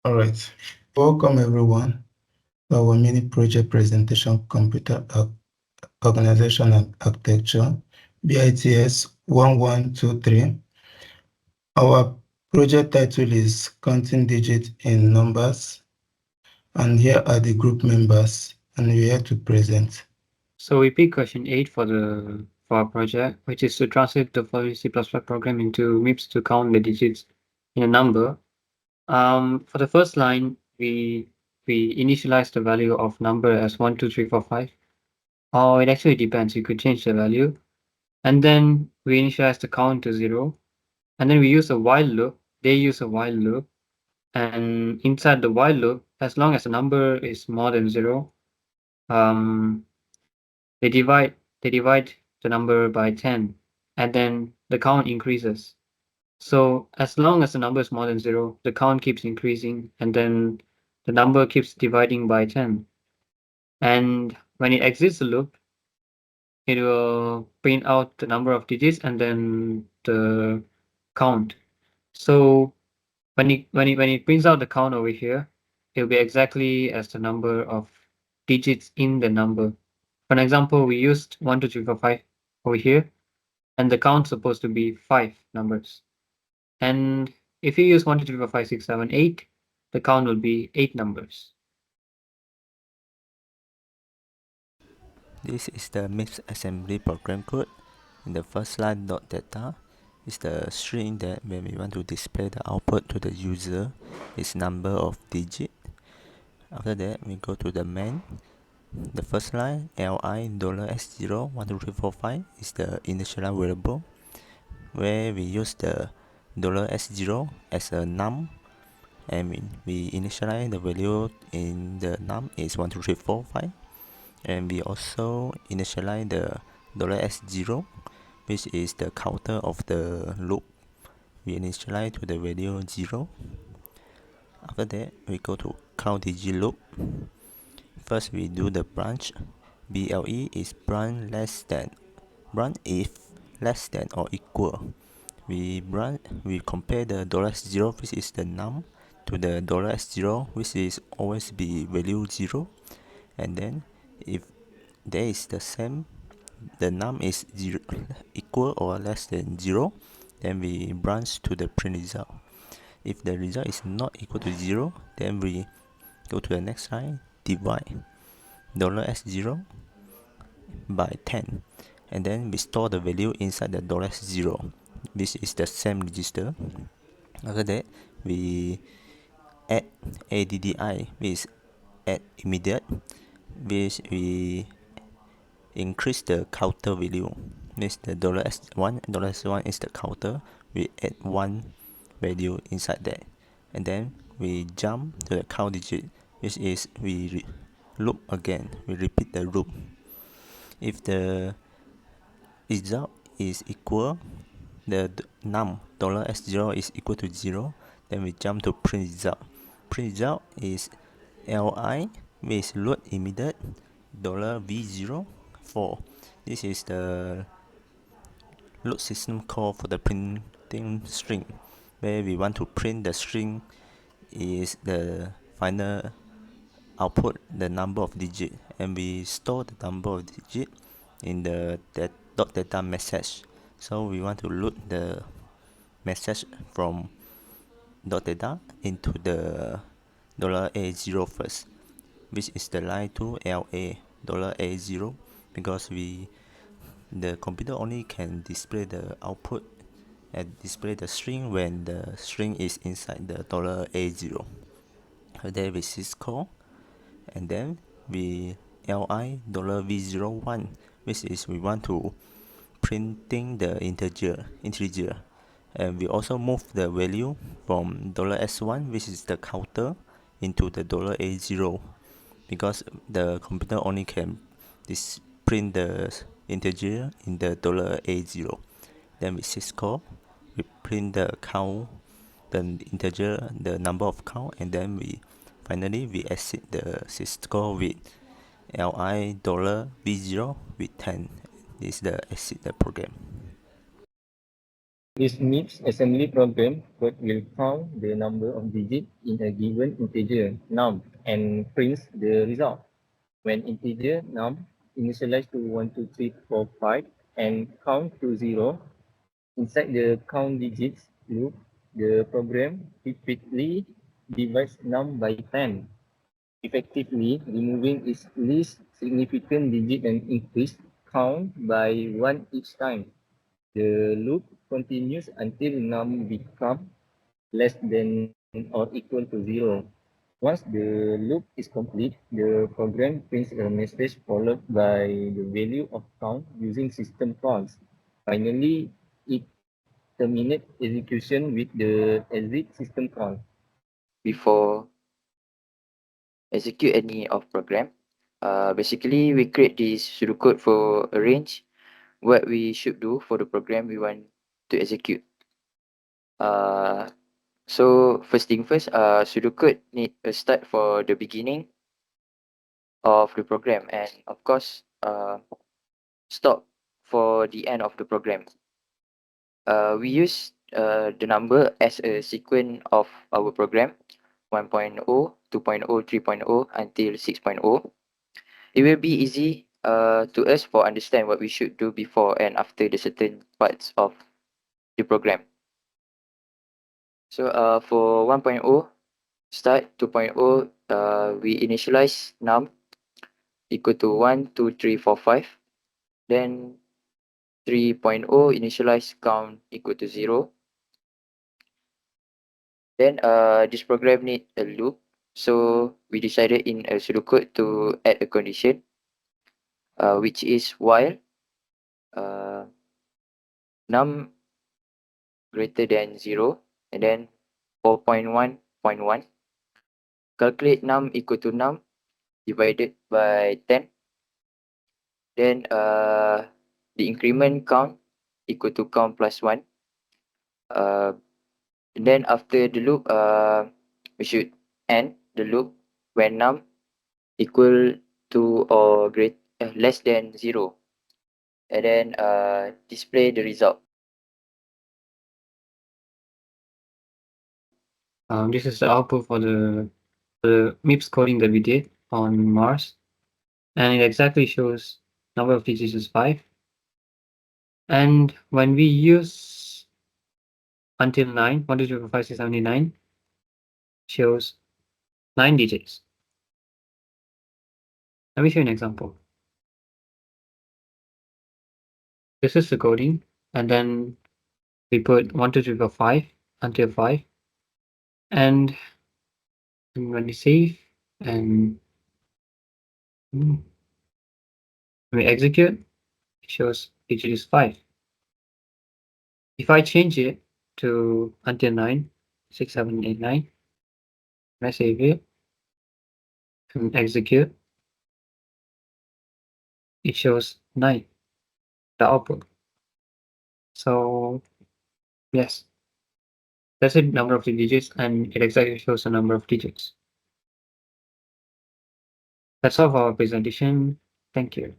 All right. Welcome everyone to our mini project presentation, Computer Organization and Architecture, BITS 1123. Our project title is Counting Digits in Numbers, and here are the group members, and we're here to present. So we pick question 8 for our project, which is to translate the following C++ program into MIPS to count the digits in a number. For the first line, we initialize the value of number as 1, 2, 3, 4, 5. Or it actually depends. You could change the value. And then we initialize the count to 0. And then we use a while loop. They use a while loop. And inside the while loop, as long as the number is more than 0, um, they divide they divide the number by 10, and then the count increases. So as long as the number is more than 0, the count keeps increasing, and then the number keeps dividing by 10. And when it exits the loop, it will print out the number of digits and then the count. So when it prints out the count over here, it'll be exactly as the number of digits in the number. For an example, we used 1, 2, 3, 4, 5 over here, and the count's supposed to be 5 numbers. And if you use 1, 2, 3, 4, 5, 6, 7, 8, the count will be 8 numbers. This is the MIPS assembly program code. In the first line, .data is the string that when we want to display the output to the user is number of digit. After that, we go to the main. The first line, li $s0 1 2 3 4 5 is the initial variable where we use the $s0 as a num, and we initialize the value in the num is 1 2 3 4 5, and we also initialize the $s0, which is the counter of the loop. We initialize to the value 0. After that, we go to count digit loop. First, we do the branch. BLE is branch if less than or equal. We compare the $0, which is the num, to the $0, which is always be value 0. And then if there is the same, the num is 0, equal or less than 0, then we branch to the print result. If the result is not equal to 0, then we go to the next line, divide $s0 by 10, and then we store the value inside the $0, which is the same register. After that, we add addi, which is add immediate, which we increase the counter value. Means the $s1 is the counter. We add 1 value inside that, and then we jump to the count digit, which is we loop again. We repeat the loop. If the result is equal, the num $s0 is equal to 0, then we jump to print result. Print result is li, which is load immediate $v0 4. This is the load system call for the printing string, where we want to print the string is the final output, the number of digit, and we store the number of digit in the data message. So we want to load the message from data into the $a0 first, which is the line to LA $a0, because the computer only can display the output and display the string when the string is inside the $a0. There we syscall, and then we li $v01, which is we want to printing the integer, and we also move the value from $s1, which is the counter, into the $a0, because the computer only can print the integer in the $a0. Then we syscall, we print the count, the integer, the number of count, and then finally we exit the syscall with li $v0 with 10. This is the exit the program. This MIPS assembly program code will count the number of digits in a given integer num and prints the result. When integer num initialize to 1, 2, 3, 4, 5 and count to 0, inside the count digits loop, the program repeatedly divides num by 10, effectively removing its least significant digit and increase count by 1 each time. The loop continues until num becomes less than or equal to 0. Once the loop is complete, the program prints a message followed by the value of count using system calls. Finally, it terminates execution with the exit system call. Before execute any of program, basically we create this pseudocode for arrange what we should do for the program we want to execute. Uh, so first thing first, pseudocode need a start for the beginning of the program and of course stop for the end of the program. We use the number as a sequence of our program 1.0, 2.0, 3.0 until 6.0. It will be easy to us for understand what we should do before and after the certain parts of the program. So for 1.0 start 2.0, we initialize num equal to 1, 2, 3, 4, 5. Then 3.0 initialize count equal to 0. Then this program need a loop. So we decided in a pseudocode to add a condition, which is while uh, num greater than 0 and then 4.1.1. Calculate num equal to num divided by 10. Then the increment count equal to count plus 1. And then after the loop, we should end the loop when num equal to or less than 0. And then display the result. This is the output for the MIPS coding that we did on Mars. And it exactly shows number of digits is 5. And when we use until 9, 1, 2, 3, 4, 5, 6, 7, 8, 9, shows 9 digits. Let me show you an example. This is the coding, and then we put 1, 2, 3, 4, 5 until 5. And when we save and when we execute, it shows digit is 5. If I change it to until 9, 6, 7, 8, 9, when I save it and execute, it shows 9, the output. So yes, that's the number of the digits, and it exactly shows the number of digits. That's all for our presentation. Thank you.